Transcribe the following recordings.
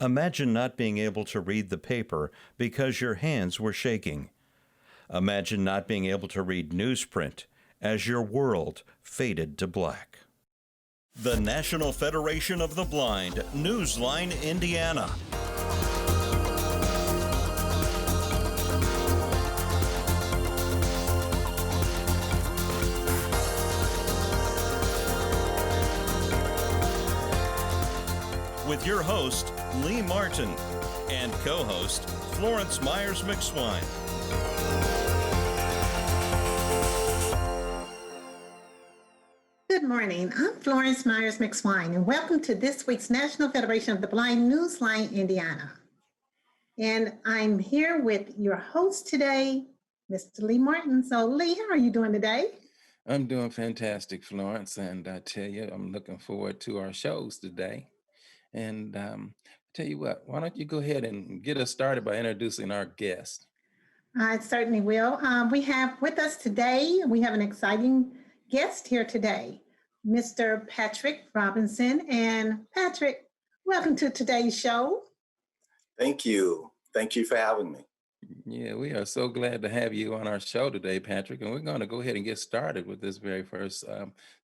Imagine not being able to read the paper because your hands were shaking. Imagine not being able to read newsprint as your world faded to black. The National Federation of the Blind, Newsline, Indiana. With your host, Lee Martin, and co-host, Florence Myers-McSwine. Good morning. I'm Florence Myers-McSwine, and welcome to this week's National Federation of the Blind, Newsline, Indiana. And I'm here with your host today, Mr. Lee Martin. So, Lee, how are you doing today? I'm doing fantastic, Florence, and I tell you, I'm looking forward to our shows today. And tell you what, why don't you go ahead and get us started by introducing our guest? I certainly will. We have with us today, we have an exciting guest here today, Mr. Patrick Robinson. And Patrick, welcome to today's show. Thank you. Thank you for having me. Yeah, we are so glad to have you on our show today, Patrick. And we're going to go ahead and get started with this very first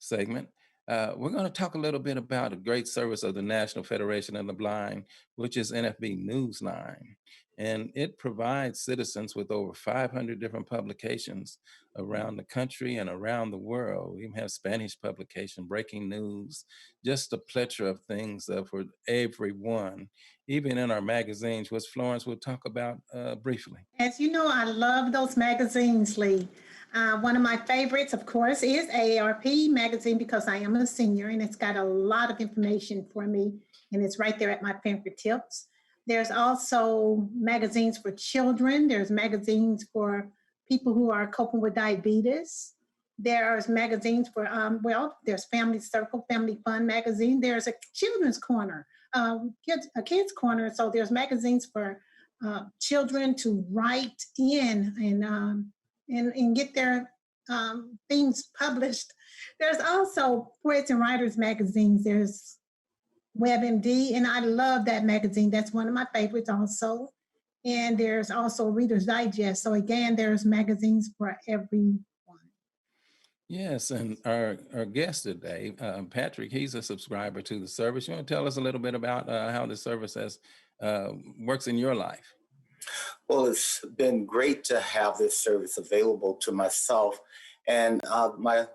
segment. We're going to talk a little bit about a great service of the National Federation of the Blind, which is NFB Newsline. And it provides citizens with over 500 different publications around the country and around the world. We even have Spanish publication, breaking news, just a plethora of things for everyone, even in our magazines, which Florence will talk about briefly. As you know, I love those magazines, Lee. One of my favorites, of course, is Aarp Magazine because I am a senior and it's got a lot of information for me and it's right there at my fingertips. There's also magazines for children. There's magazines for people who are coping with diabetes. There's magazines for, there's Family Circle, Family Fun magazine. There's a children's corner, a kids corner. So there's magazines for children to write in and get their things published. There's also Poets and Writers magazines. There's WebMD, and I love that magazine. That's one of my favorites also. And there's also Reader's Digest. So again, there's magazines for everyone. Yes, and our guest today, Patrick, he's a subscriber to the service. You want to tell us a little bit about how the service works in your life? Well, it's been great to have this service available to myself and my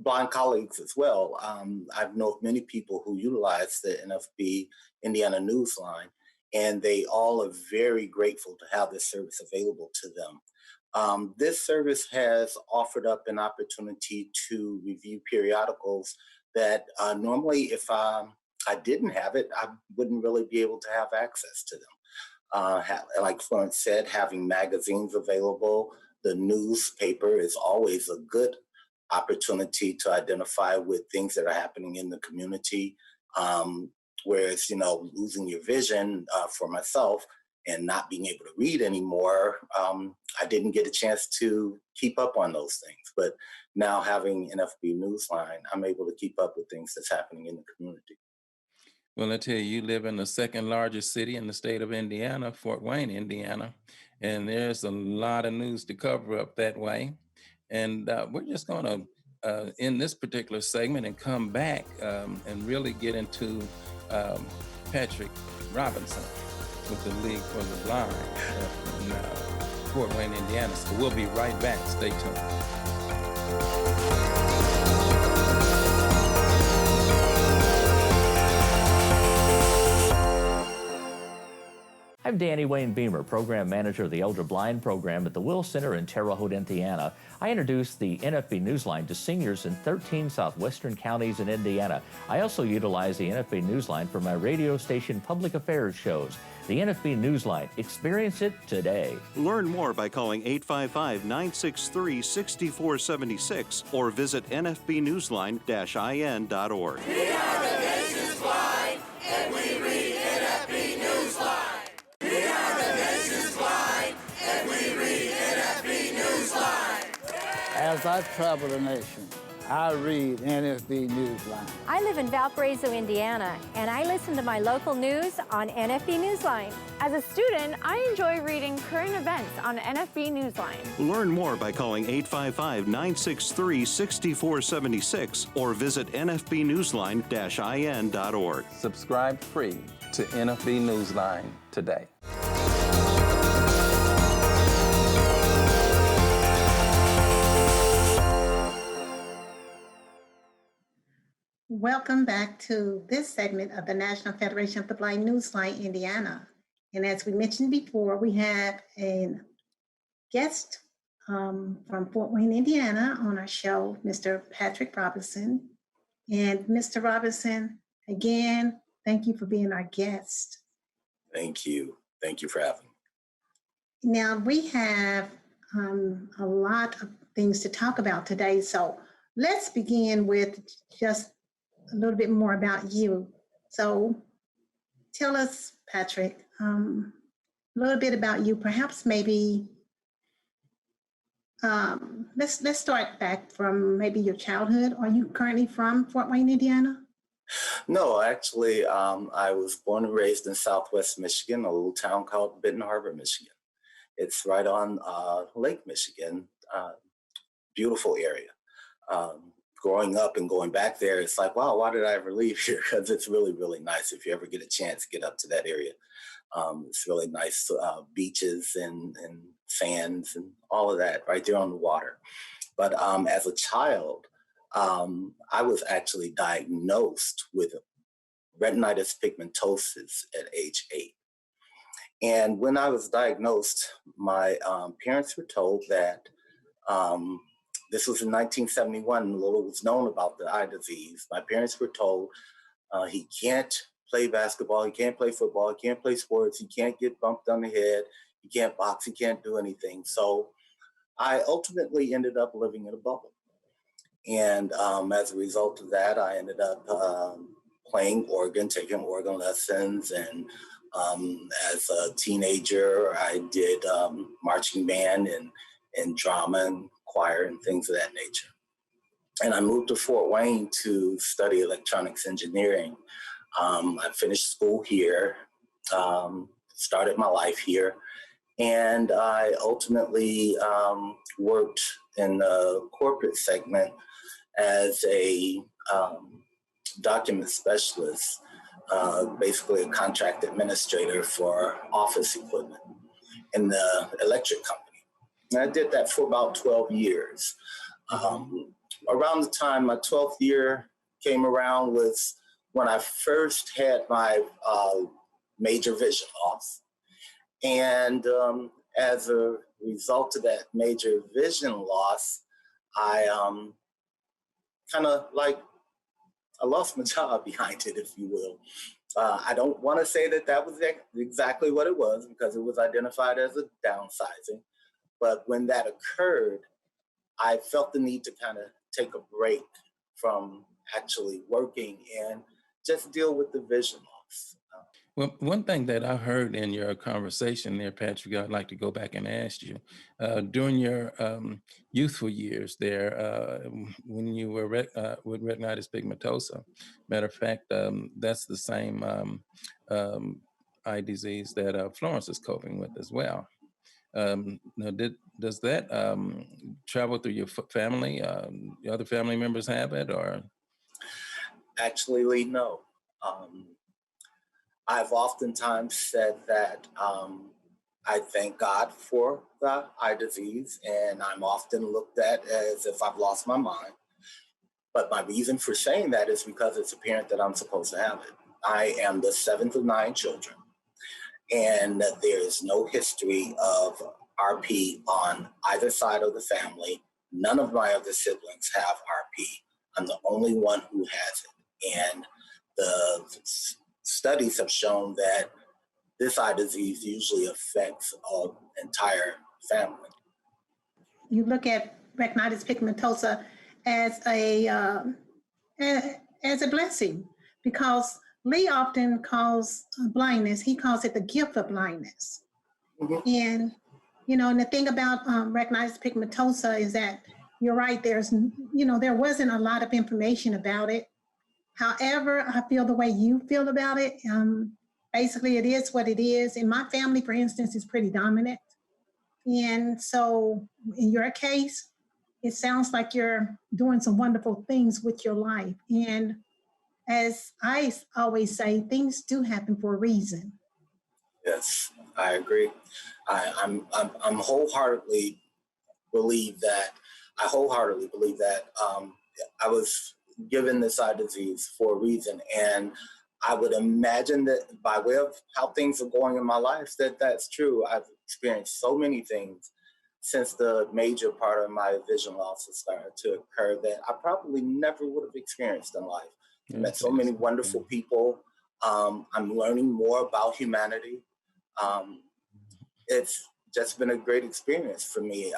blind colleagues as well. I know of many people who utilize the NFB Indiana Newsline, and they all are very grateful to have this service available to them. This service has offered up an opportunity to review periodicals that normally if I didn't have it, I wouldn't really be able to have access to them. Like Florence said, having magazines available, the newspaper is always a good opportunity to identify with things that are happening in the community. Whereas, losing your vision for myself and not being able to read anymore, I didn't get a chance to keep up on those things. But now having NFB Newsline, I'm able to keep up with things that's happening in the community. Well, I tell you live in the second largest city in the state of Indiana, Fort Wayne, Indiana, and there's a lot of news to cover up that way. And we're just going to end this particular segment and come back and really get into Patrick Robinson with the League for the Blind in Fort Wayne, Indiana. So we'll be right back. Stay tuned. I'm Danny Wayne Beamer, Program Manager of the Elder Blind Program at the Will Center in Terre Haute, Indiana. I introduced the NFB Newsline to seniors in 13 southwestern counties in Indiana. I also utilize the NFB Newsline for my radio station public affairs shows. The NFB Newsline. Experience it today. Learn more by calling 855-963-6476 or visit nfbnewsline-in.org. We are the nation's blind, and we read NFB Newsline. We are the nation's blind, and we read NFB Newsline. As I travel the nation, I read NFB Newsline. I live in Valparaiso, Indiana, and I listen to my local news on NFB Newsline. As a student, I enjoy reading current events on NFB Newsline. Learn more by calling 855-963-6476 or visit nfbnewsline-in.org. Subscribe free to NFB Newsline today. Welcome back to this segment of the National Federation of the Blind Newsline, Indiana. And as we mentioned before, we have a guest from Fort Wayne, Indiana on our show, Mr. Patrick Robinson. And Mr. Robinson, again, thank you for being our guest. Thank you. Thank you for having me. Now, we have a lot of things to talk about today. So let's begin with just a little bit more about you. So tell us, Patrick, a little bit about you. Perhaps maybe let's start back from maybe your childhood. Are you currently from Fort Wayne, Indiana? No, actually, I was born and raised in Southwest Michigan, a little town called Benton Harbor, Michigan. It's right on Lake Michigan, beautiful area. Growing up and going back there, it's like, wow, why did I ever leave here? Because it's really, really nice. If you ever get a chance, get up to that area. It's really nice beaches and sands and all of that right there on the water. But as a child, I was actually diagnosed with retinitis pigmentosus at age 8. And when I was diagnosed, my parents were told that this was in 1971, little was known about the eye disease. My parents were told he can't play basketball, he can't play football, he can't play sports, he can't get bumped on the head, he can't box, he can't do anything. So I ultimately ended up living in a bubble. And as a result of that, I ended up playing organ, taking organ lessons. And as a teenager, I did marching band and drama and choir and things of that nature. And I moved to Fort Wayne to study electronics engineering. I finished school here, started my life here, and I ultimately worked in the corporate segment as a document specialist, basically a contract administrator for office equipment in the electric company. And I did that for about 12 years. Around the time my 12th year came around was when I first had my major vision loss. And as a result of that major vision loss, I I lost my job behind it, if you will. I don't want to say that was exactly what it was, because it was identified as a downsizing. But when that occurred, I felt the need to kind of take a break from actually working and just deal with the vision loss. Well, one thing that I heard in your conversation there, Patrick, I'd like to go back and ask you. During your youthful years there, when you were with retinitis pigmentosa, matter of fact, that's the same eye disease that Florence is coping with as well. Now, does that travel through your family? The other family members have it, or? Actually, Lee, no. I've oftentimes said that I thank God for the eye disease, and I'm often looked at as if I've lost my mind. But my reason for saying that is because it's apparent that I'm supposed to have it. I am the 7th of 9 children, and there is no history of RP on either side of the family. None of my other siblings have RP. I'm the only one who has it. And the studies have shown that this eye disease usually affects an entire family. You look at retinitis pigmentosa as a blessing, because Lee often calls blindness, he calls it the gift of blindness. Mm-hmm. And, and the thing about retinitis pigmentosa is that you're right. There wasn't a lot of information about it. However, I feel the way you feel about it. Basically, it is what it is. In my family, for instance, is pretty dominant. And so in your case, it sounds like you're doing some wonderful things with your life. And as I always say, things do happen for a reason. Yes, I agree. I'm wholeheartedly believe that. I wholeheartedly believe that I was given this eye disease for a reason, and I would imagine that by way of how things are going in my life, that's true. I've experienced so many things since the major part of my vision loss has started to occur that I probably never would have experienced in life. I met so many wonderful people. I'm learning more about humanity. It's just been a great experience for me.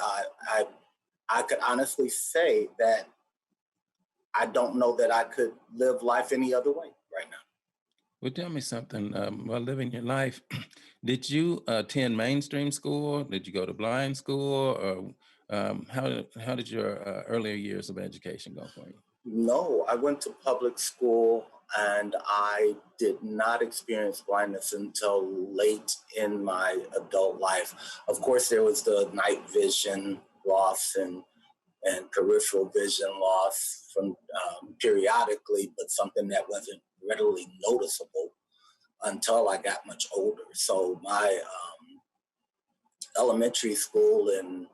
I could honestly say that I don't know that I could live life any other way right now. Well, tell me something. While living your life, did you attend mainstream school? Did you go to blind school? Or how did your earlier years of education go for you? No, I went to public school and I did not experience blindness until late in my adult life. Of course, there was the night vision loss and peripheral vision loss from periodically, but something that wasn't readily noticeable until I got much older. So my elementary school and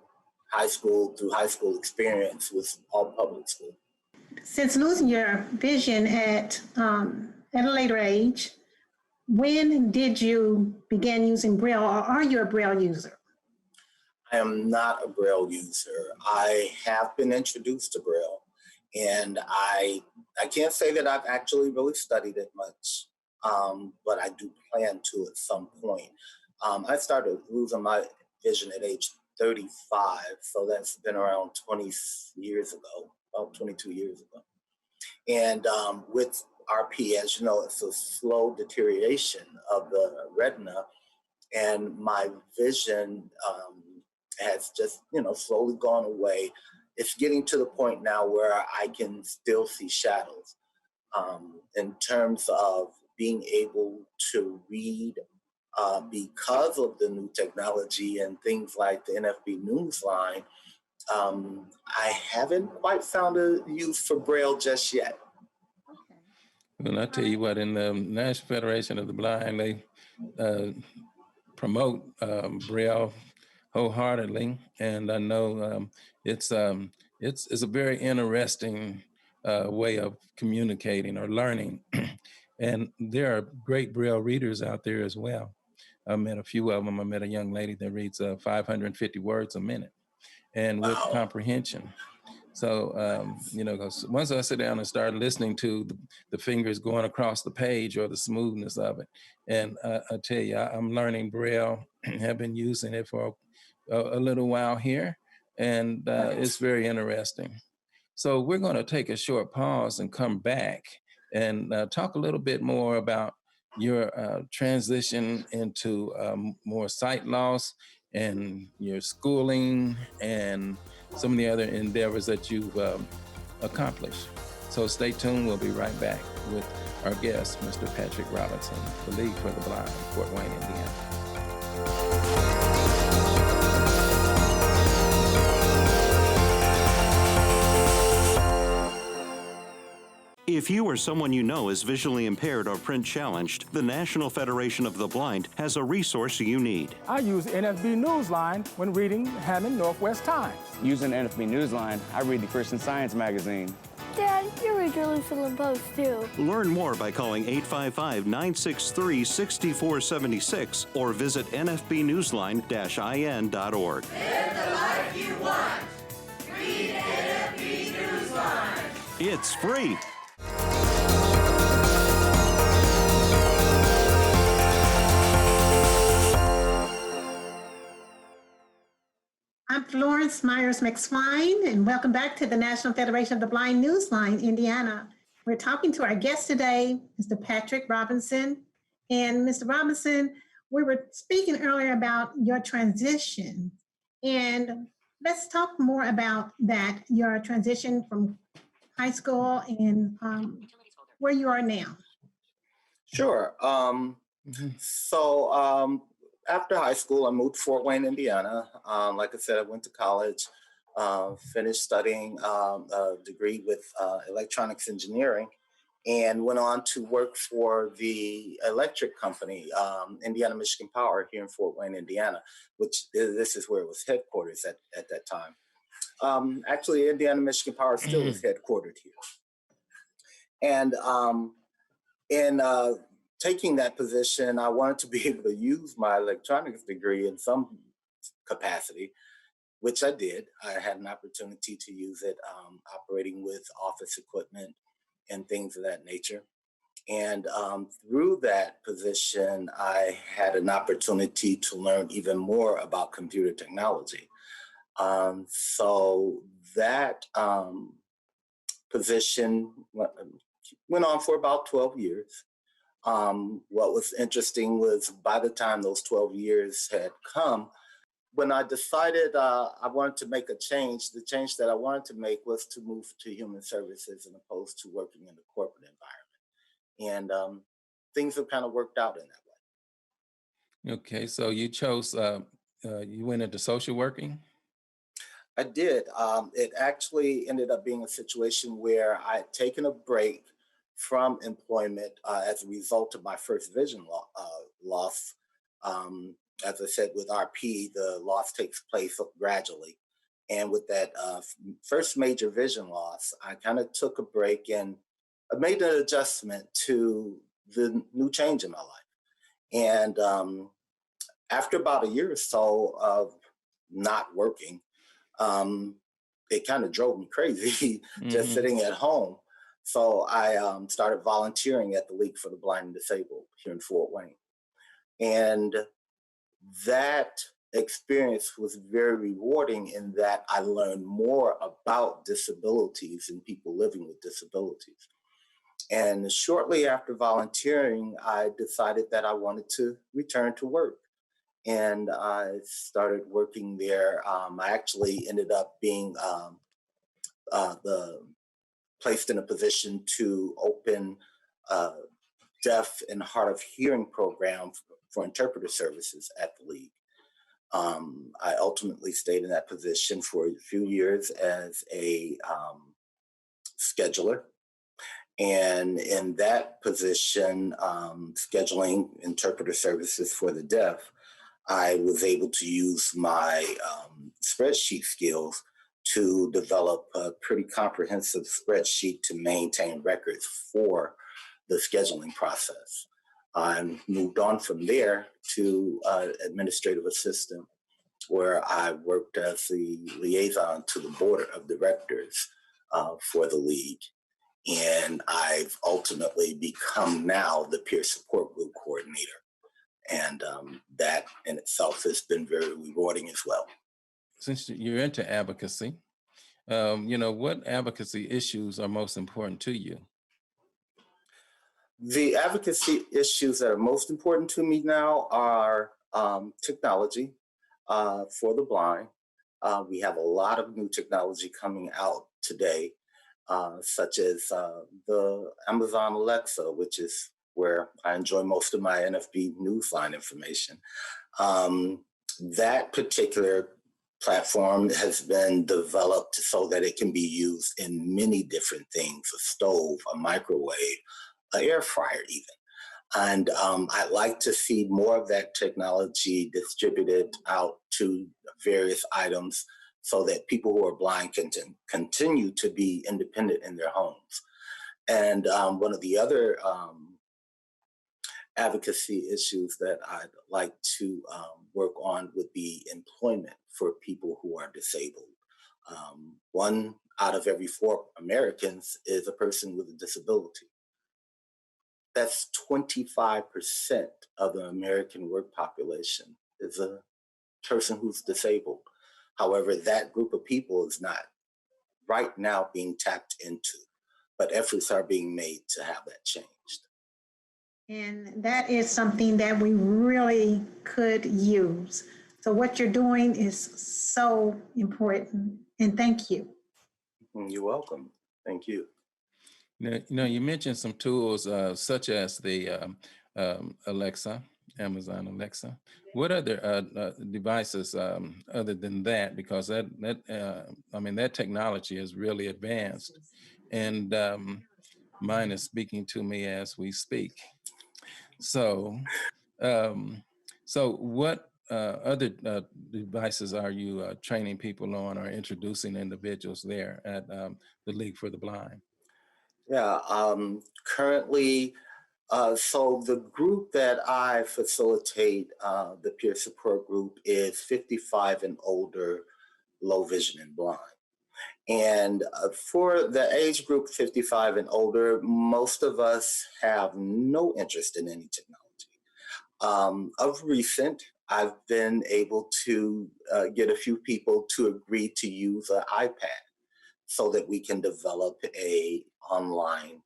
high school through high school experience was all public school. Since losing your vision at a later age, when did you begin using Braille, or are you a Braille user? I am not a Braille user. I have been introduced to Braille, and I can't say that I've actually really studied it much, but I do plan to at some point. I started losing my vision at age 35, so that's been around 20 years ago, about 22 years ago. And with RP, as you know, it's a slow deterioration of the retina, and my vision has just, slowly gone away. It's getting to the point now where I can still see shadows. In terms of being able to read, because of the new technology and things like the NFB Newsline, I haven't quite found a use for Braille just yet. Well, I tell you what, in the National Federation of the Blind, they promote Braille wholeheartedly, and I know it's a very interesting way of communicating or learning, and there are great Braille readers out there as well. I met a few of them. I met a young lady that reads 550 words a minute, and with comprehension. So, 'cause once I sit down and start listening to the fingers going across the page or the smoothness of it, and I tell you, I'm learning Braille, have been using it for a little while here, and it's very interesting. So we're going to take a short pause and come back and talk a little bit more about your transition into more sight loss and your schooling and some of the other endeavors that you've accomplished. So stay tuned. We'll be right back with our guest, Mr. Patrick Robinson, the League for the Blind, Fort Wayne, Indiana. If you or someone you know is visually impaired or print challenged, the National Federation of the Blind has a resource you need. I use NFB Newsline when reading Hammond Northwest Times. Using NFB Newsline, I read the Christian Science magazine. Dad, you read Jerusalem Post, too. Learn more by calling 855-963-6476 or visit nfbnewsline-in.org. Live the life you want. Read NFB Newsline. It's free. I'm Florence Myers-McSwine, and welcome back to the National Federation of the Blind Newsline, Indiana. We're talking to our guest today, Mr. Patrick Robinson. And Mr. Robinson, we were speaking earlier about your transition. And let's talk more about that, your transition from high school and where you are now. Sure. So after high school, I moved to Fort Wayne, Indiana. Like I said, I went to college, finished studying a degree with electronics engineering, and went on to work for the electric company, Indiana Michigan Power, here in Fort Wayne, Indiana, which this is where it was headquarters at that time. Actually, Indiana Michigan Power still is headquartered here. And in taking that position, I wanted to be able to use my electronics degree in some capacity, which I did. I had an opportunity to use it operating with office equipment and things of that nature. And through that position, I had an opportunity to learn even more about computer technology. So that position went on for about 12 years. What was interesting was by the time those 12 years had come, when I decided I wanted to make a change, the change that I wanted to make was to move to human services as opposed to working in the corporate environment. And things have kind of worked out in that way. Okay, so you chose, you went into social working? I did. It actually ended up being a situation where I had taken a break from employment as a result of my first vision loss. As I said, with RP, the loss takes place gradually. And with that first major vision loss, I kind of took a break and I made an adjustment to the new change in my life. And after about a year or so of not working, it kind of drove me crazy just sitting at home. So I started volunteering at the League for the Blind and Disabled here in Fort Wayne. And that experience was very rewarding in that I learned more about disabilities and people living with disabilities. And shortly after volunteering, I decided that I wanted to return to work. And I started working there. I actually ended up being placed in a position to open a deaf and hard of hearing program for interpreter services at the League. I ultimately stayed in that position for a few years as a scheduler. And in that position, scheduling interpreter services for the deaf, I was able to use my spreadsheet skills to develop a pretty comprehensive spreadsheet to maintain records for the scheduling process. I moved on from there to administrative assistant, where I worked as the liaison to the board of directors for the League. And I've ultimately become now the peer support group coordinator. And that in itself has been very rewarding as well. Since you're into advocacy, what advocacy issues are most important to you? The advocacy issues that are most important to me now are technology for the blind. We have a lot of new technology coming out today, such as the Amazon Alexa, which is where I enjoy most of my NFB Newsline information. That particular platform has been developed so that it can be used in many different things: a stove, a microwave, an air fryer even. And I'd like to see more of that technology distributed out to various items so that people who are blind can continue to be independent in their homes. And one of the other advocacy issues that I'd like to work on would be employment for people who are disabled. 1 out of every 4 Americans is a person with a disability. That's 25% of the American work population is a person who's disabled. However, that group of people is not right now being tapped into, but efforts are being made to have that changed. And that is something that we really could use. So what you're doing is so important, and thank you. You're welcome. Thank you. Now, you mentioned some tools such as the Alexa, Amazon Alexa. What other devices other than that? Because that technology is really advanced, and mine is speaking to me as we speak. So, what other devices are you training people on or introducing individuals there at the League for the Blind? Yeah, currently, so the group that I facilitate, the peer support group, is 55 and older, low vision and blind. And for the age group 55 and older, most of us have no interest in any technology. Of recent, I've been able to get a few people to agree to use an iPad so that we can develop a online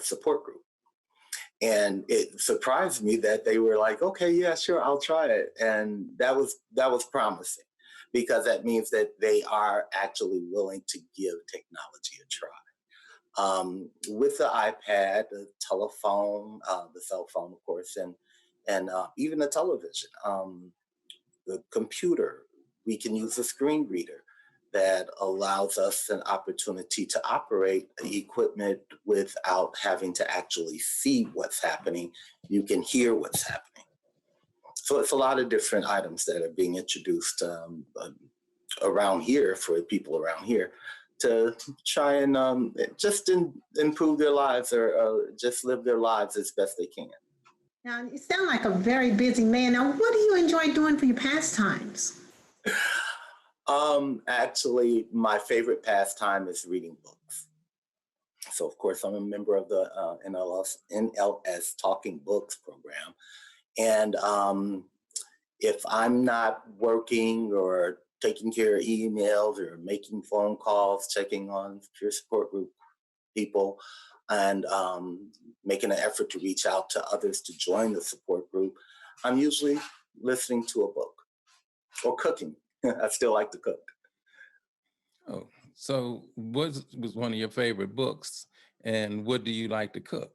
support group. And it surprised me that they were like, okay, yeah, sure, I'll try it. And that was promising, because that means that they are actually willing to give technology a try. With the iPad, the telephone, the cell phone, of course, and even the television, the computer, we can use a screen reader that allows us an opportunity to operate the equipment without having to actually see what's happening. You can hear what's happening. So it's a lot of different items that are being introduced around here for people around here to try and just improve their lives or just live their lives as best they can. Now, you sound like a very busy man. Now, what do you enjoy doing for your pastimes? Actually, my favorite pastime is reading books. So, of course, I'm a member of the NLS Talking Books program. And if I'm not working or taking care of emails or making phone calls, checking on peer support group people, and making an effort to reach out to others to join the support group, I'm usually listening to a book or cooking. I still like to cook. Oh, so what was one of your favorite books, and what do you like to cook?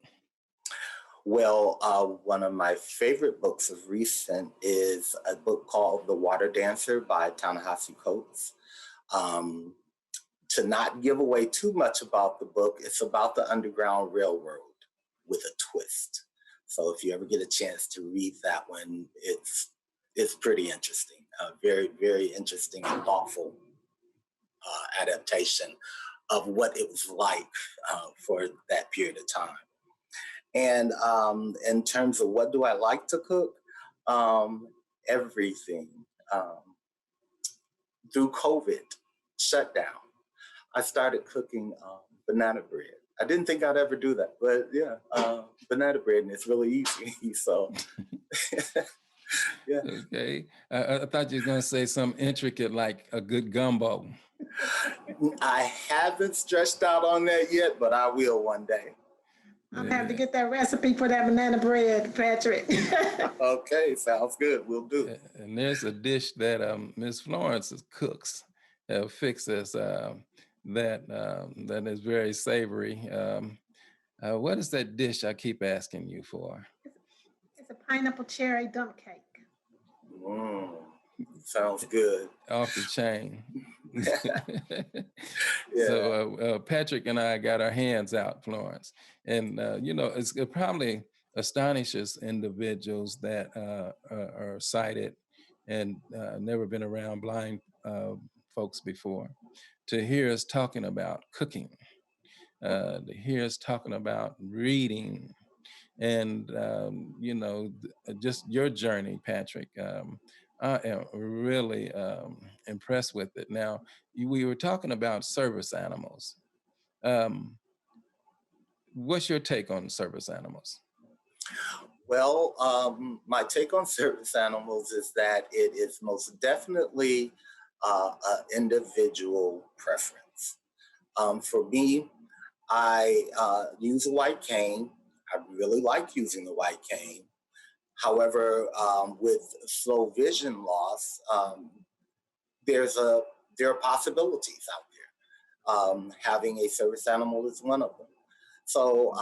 Well, one of my favorite books of recent is a book called The Water Dancer by Ta-Nehisi Coates. To not give away too much about the book, it's about the Underground Railroad with a twist. So if you ever get a chance to read that one, it's pretty interesting. Very, very interesting and thoughtful adaptation of what it was like for that period of time. And in terms of what do I like to cook, everything. Through COVID shutdown, I started cooking banana bread. I didn't think I'd ever do that, but yeah, banana bread, and it's really easy. So, yeah. Okay, I thought you were going to say something intricate like a good gumbo. I haven't stretched out on that yet, but I will one day. I'll have to get that recipe for that banana bread, Patrick. Okay, sounds good. We'll do. And there's a dish that Miss Florence cooks, fixes that is very savory. What is that dish I keep asking you for? It's a pineapple cherry dump cake. Sounds good. Off the chain. Yeah. So Patrick and I got our hands out, Florence. And, it probably astonishes individuals that are sighted and never been around blind folks before to hear us talking about cooking, to hear us talking about reading, and, just your journey, Patrick. I am really impressed with it. Now, we were talking about service animals. What's your take on service animals? Well, my take on service animals is that it is most definitely an individual preference. For me, I use a white cane. I really like using the white cane. However, with slow vision loss, there are possibilities out there. Having a service animal is one of them. So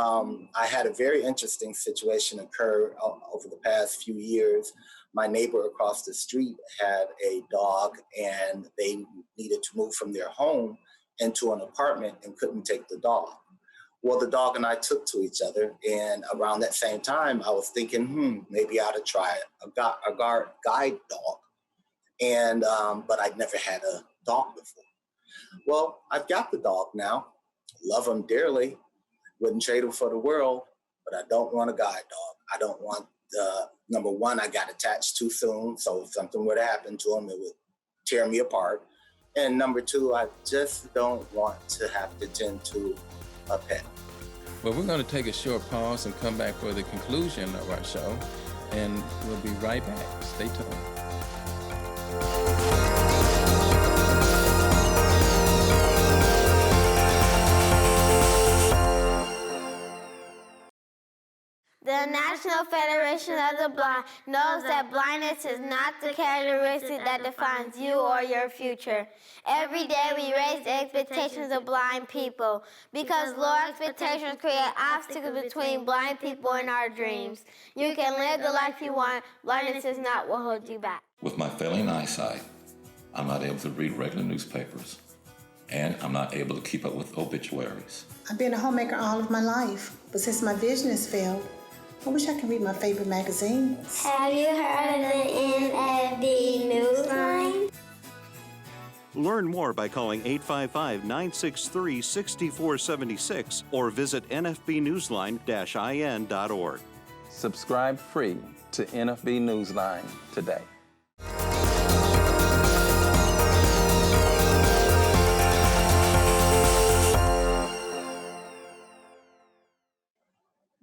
I had a very interesting situation occur over the past few years. My neighbor across the street had a dog, and they needed to move from their home into an apartment and couldn't take the dog. Well, the dog and I took to each other, and around that same time, I was thinking, maybe I ought to try a guide dog. And but I'd never had a dog before. Well, I've got the dog now. Love him dearly. Wouldn't trade him for the world, but I don't want a guide dog. I don't want number one, I got attached too soon. So if something were to happen to him, it would tear me apart. And number two, I just don't want to have to tend to a pet. Well, we're going to take a short pause and come back for the conclusion of our show, and we'll be right back. Stay tuned. The National Federation of the Blind knows that blindness is not the characteristic that defines you or your future. Every day we raise the expectations of blind people because low expectations create obstacles between blind people and our dreams. You can live the life you want. Blindness is not what holds you back. With my failing eyesight, I'm not able to read regular newspapers, and I'm not able to keep up with obituaries. I've been a homemaker all of my life, but since my vision has failed, I wish I could read my favorite magazines. Have you heard of the NFB Newsline? Learn more by calling 855-963-6476 or visit nfbnewsline-in.org. Subscribe free to NFB Newsline today.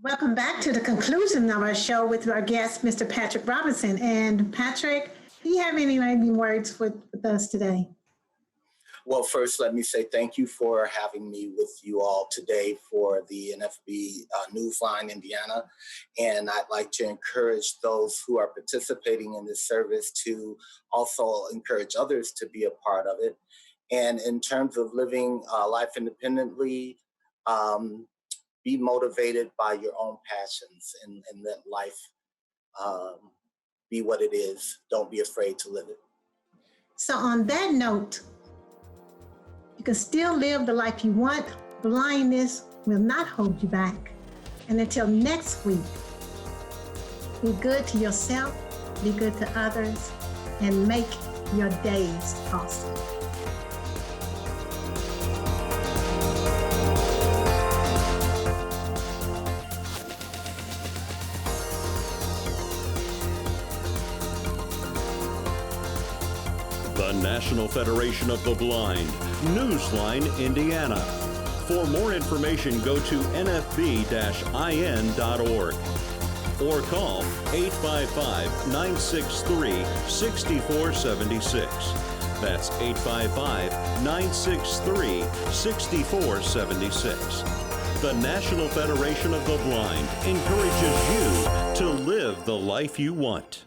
Welcome back to the conclusion of our show with our guest, Mr. Patrick Robinson. And Patrick, do you have any words with us today? Well, first, let me say thank you for having me with you all today for the NFB Newsline Indiana. And I'd like to encourage those who are participating in this service to also encourage others to be a part of it. And in terms of living life independently, be motivated by your own passions and let life be what it is. Don't be afraid to live it. So on that note, you can still live the life you want. Blindness will not hold you back. And until next week, be good to yourself, be good to others, and make your days awesome. The National Federation of the Blind, Newsline, Indiana. For more information, go to nfb-in.org or call 855-963-6476. That's 855-963-6476. The National Federation of the Blind encourages you to live the life you want.